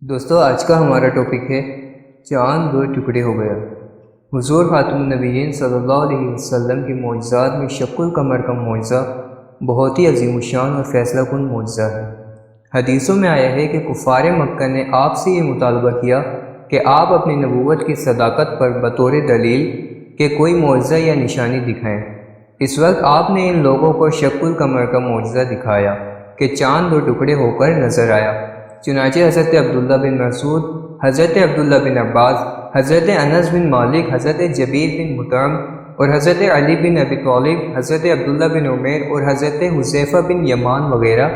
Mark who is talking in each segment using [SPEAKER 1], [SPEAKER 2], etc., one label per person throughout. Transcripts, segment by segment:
[SPEAKER 1] دوستو آج کا ہمارا ٹاپک ہے چاند دو ٹکڑے ہو گیا۔ حضور خاتم النبیین صلی اللہ علیہ وسلم کے معجزات میں شق القمر کا معجزہ بہت ہی عظیم الشان اور فیصلہ کن معجزہ ہے۔ حدیثوں میں آیا ہے کہ کفار مکہ نے آپ سے یہ مطالبہ کیا کہ آپ اپنی نبوت کی صداقت پر بطور دلیل کہ کوئی معجزہ یا نشانی دکھائیں۔ اس وقت آپ نے ان لوگوں کو شق القمر کا معجزہ دکھایا کہ چاند دو ٹکڑے ہو کر نظر آیا۔ چنانچہ حضرت عبداللہ بن مسعود، حضرت عبداللہ بن عباس، حضرت انس بن مالک، حضرت جبیر بن مطعم اور حضرت علی بن ابی طالب، حضرت عبداللہ بن عمیر اور حضرت حذیفہ بن یمان وغیرہ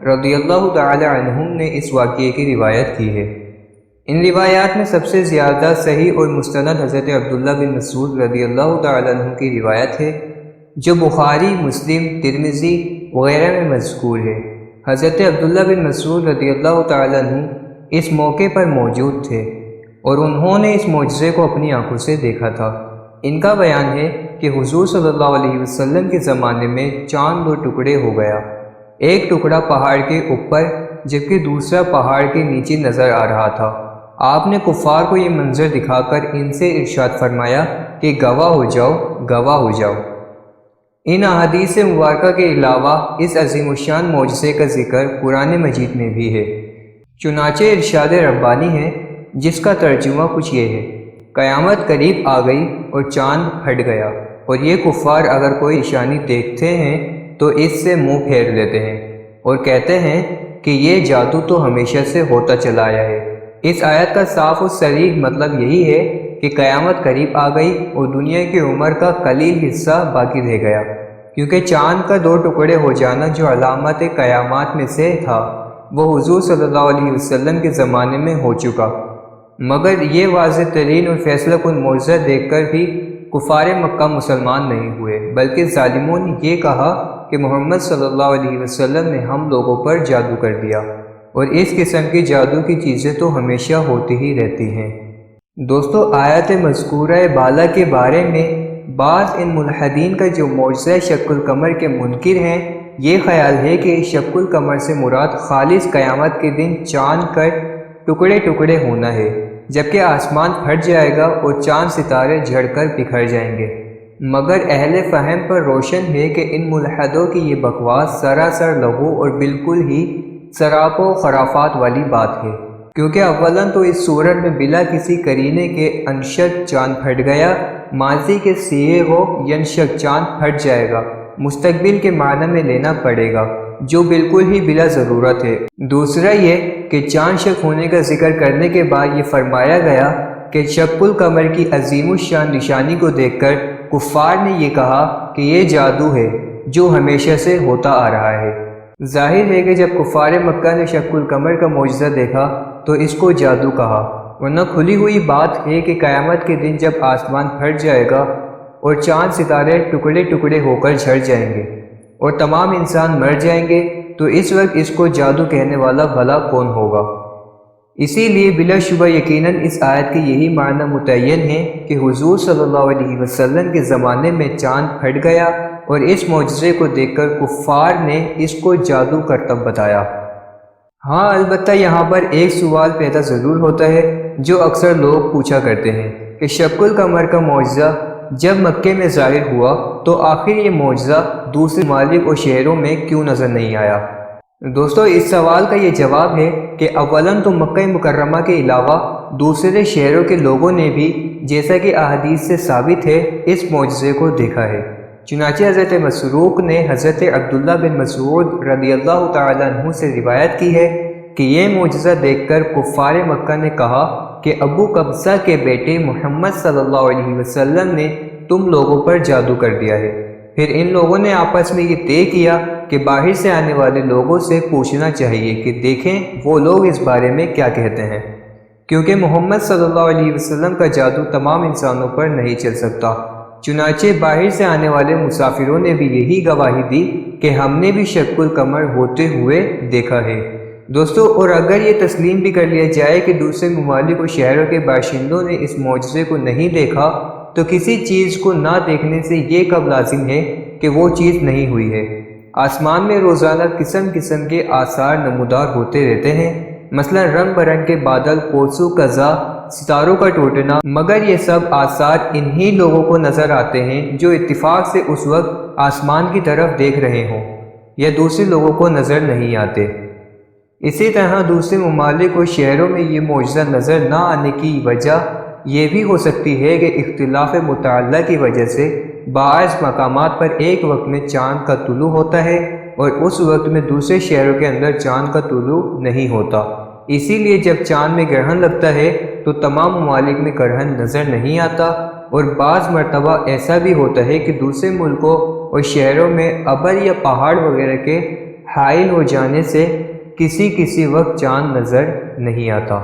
[SPEAKER 1] رضی اللہ تعالی عنہم نے اس واقعے کی روایت کی ہے۔ ان روایات میں سب سے زیادہ صحیح اور مستند حضرت عبداللہ بن مسعود رضی اللہ تعالی عنہ کی روایت ہے، جو بخاری، مسلم، ترمذی وغیرہ میں مذکور ہے۔ حضرت عبداللہ بن مسعود رضی اللہ تعالی عنہ اس موقع پر موجود تھے اور انہوں نے اس معجزے کو اپنی آنکھوں سے دیکھا تھا۔ ان کا بیان ہے کہ حضور صلی اللہ علیہ وسلم کے زمانے میں چاند دو ٹکڑے ہو گیا، ایک ٹکڑا پہاڑ کے اوپر جبکہ دوسرا پہاڑ کے نیچے نظر آ رہا تھا۔ آپ نے کفار کو یہ منظر دکھا کر ان سے ارشاد فرمایا کہ گواہ ہو جاؤ، گواہ ہو جاؤ۔ ان احادیث مبارکہ کے علاوہ اس عظیم الشان معجزے کا ذکر قرآن مجید میں بھی ہے۔ چنانچہ ارشاد ربانی ہے جس کا ترجمہ کچھ یہ ہے: قیامت قریب آ گئی اور چاند پھٹ گیا، اور یہ کفار اگر کوئی نشانی دیکھتے ہیں تو اس سے منہ پھیر لیتے ہیں اور کہتے ہیں کہ یہ جادو تو ہمیشہ سے ہوتا چلا آیا ہے۔ اس آیت کا صاف و صریح مطلب یہی ہے کہ قیامت قریب آ گئی اور دنیا کی عمر کا قلیل حصہ باقی رہ گیا، کیونکہ چاند کا دو ٹکڑے ہو جانا جو علامت قیامات میں سے تھا وہ حضور صلی اللہ علیہ وسلم کے زمانے میں ہو چکا۔ مگر یہ واضح ترین اور فیصلہ کن معجزہ دیکھ کر بھی کفار مکہ مسلمان نہیں ہوئے، بلکہ ظالموں نے یہ کہا کہ محمد صلی اللہ علیہ وسلم نے ہم لوگوں پر جادو کر دیا، اور اس قسم کی جادو کی چیزیں تو ہمیشہ ہوتی ہی رہتی ہیں۔ دوستو آیت مذکورہ بالا کے بارے میں بعض ان ملحدین کا جو معجزہ شق القمر کے منکر ہیں، یہ خیال ہے کہ شق القمر سے مراد خالص قیامت کے دن چاند کا ٹکڑے ٹکڑے ہونا ہے، جبکہ آسمان پھٹ جائے گا اور چاند ستارے جھڑ کر بکھر جائیں گے۔ مگر اہل فہم پر روشن ہے کہ ان ملحدوں کی یہ بکواس سراسر لغو اور بالکل ہی سراپ و خرافات والی بات ہے، کیونکہ اولاً تو اس صورت میں بلا کسی قرینے کے انشق چاند پھٹ گیا، ماضی کے سیے ہو ینشق چاند پھٹ جائے گا مستقبل کے معنی میں لینا پڑے گا، جو بالکل ہی بلا ضرورت ہے۔ دوسرا یہ کہ چاند شق ہونے کا ذکر کرنے کے بعد یہ فرمایا گیا کہ شق القمر کی عظیم الشان نشانی کو دیکھ کر کفار نے یہ کہا کہ یہ جادو ہے جو ہمیشہ سے ہوتا آ رہا ہے۔ ظاہر ہے کہ جب کفار مکہ نے شق القمر کا معجزہ دیکھا تو اس کو جادو کہا، ورنہ کھلی ہوئی بات ہے کہ قیامت کے دن جب آسمان پھٹ جائے گا اور چاند ستارے ٹکڑے ٹکڑے ہو کر جھڑ جائیں گے اور تمام انسان مر جائیں گے، تو اس وقت اس کو جادو کہنے والا بھلا کون ہوگا؟ اسی لیے بلا شبہ یقیناً اس آیت کے یہی معنی متعین ہے کہ حضور صلی اللہ علیہ وسلم کے زمانے میں چاند پھٹ گیا اور اس معجزے کو دیکھ کر کفار نے اس کو جادو کرتب بتایا۔ ہاں البتہ یہاں پر ایک سوال پیدا ضرور ہوتا ہے جو اکثر لوگ پوچھا کرتے ہیں کہ شق القمر کا معجزہ جب مکے میں ظاہر ہوا تو آخر یہ معجزہ دوسرے ممالک اور شہروں میں کیوں نظر نہیں آیا؟ دوستو اس سوال کا یہ جواب ہے کہ اولاً تو مکہ مکرمہ کے علاوہ دوسرے شہروں کے لوگوں نے بھی، جیسا کہ احادیث سے ثابت ہے، اس معجزے کو دیکھا ہے۔ چنانچہ حضرت مسروق نے حضرت عبداللہ بن مسعود رضی اللہ تعالی عنہ سے روایت کی ہے کہ یہ معجزہ دیکھ کر کفار مکہ نے کہا کہ ابو قبصہ کے بیٹے محمد صلی اللہ علیہ وسلم نے تم لوگوں پر جادو کر دیا ہے۔ پھر ان لوگوں نے آپس میں یہ طے کیا کہ باہر سے آنے والے لوگوں سے پوچھنا چاہیے کہ دیکھیں وہ لوگ اس بارے میں کیا کہتے ہیں، کیونکہ محمد صلی اللہ علیہ وسلم کا جادو تمام انسانوں پر نہیں چل سکتا۔ چنانچہ باہر سے آنے والے مسافروں نے بھی یہی گواہی دی کہ ہم نے بھی شق القمر ہوتے ہوئے دیکھا ہے۔ دوستو اور اگر یہ تسلیم بھی کر لیا جائے کہ دوسرے ممالک و شہروں کے باشندوں نے اس معجزے کو نہیں دیکھا، تو کسی چیز کو نہ دیکھنے سے یہ کب لازم ہے کہ وہ چیز نہیں ہوئی ہے؟ آسمان میں روزانہ قسم قسم کے آثار نمودار ہوتے رہتے ہیں، مثلا رنگ برنگ کے بادل، کوسو قزا، ستاروں کا ٹوٹنا، مگر یہ سب آثار انہی لوگوں کو نظر آتے ہیں جو اتفاق سے اس وقت آسمان کی طرف دیکھ رہے ہوں، یا دوسرے لوگوں کو نظر نہیں آتے۔ اسی طرح دوسرے ممالک اور شہروں میں یہ معجزہ نظر نہ آنے کی وجہ یہ بھی ہو سکتی ہے کہ اختلاف مطالعہ کی وجہ سے بعض مقامات پر ایک وقت میں چاند کا طلوع ہوتا ہے اور اس وقت میں دوسرے شہروں کے اندر چاند کا طلوع نہیں ہوتا۔ اسی لیے جب چاند میں گرہن لگتا ہے تو تمام ممالک میں گرہن نظر نہیں آتا، اور بعض مرتبہ ایسا بھی ہوتا ہے کہ دوسرے ملکوں اور شہروں میں ابر یا پہاڑ وغیرہ کے حائل ہو جانے سے کسی وقت چاند نظر نہیں آتا۔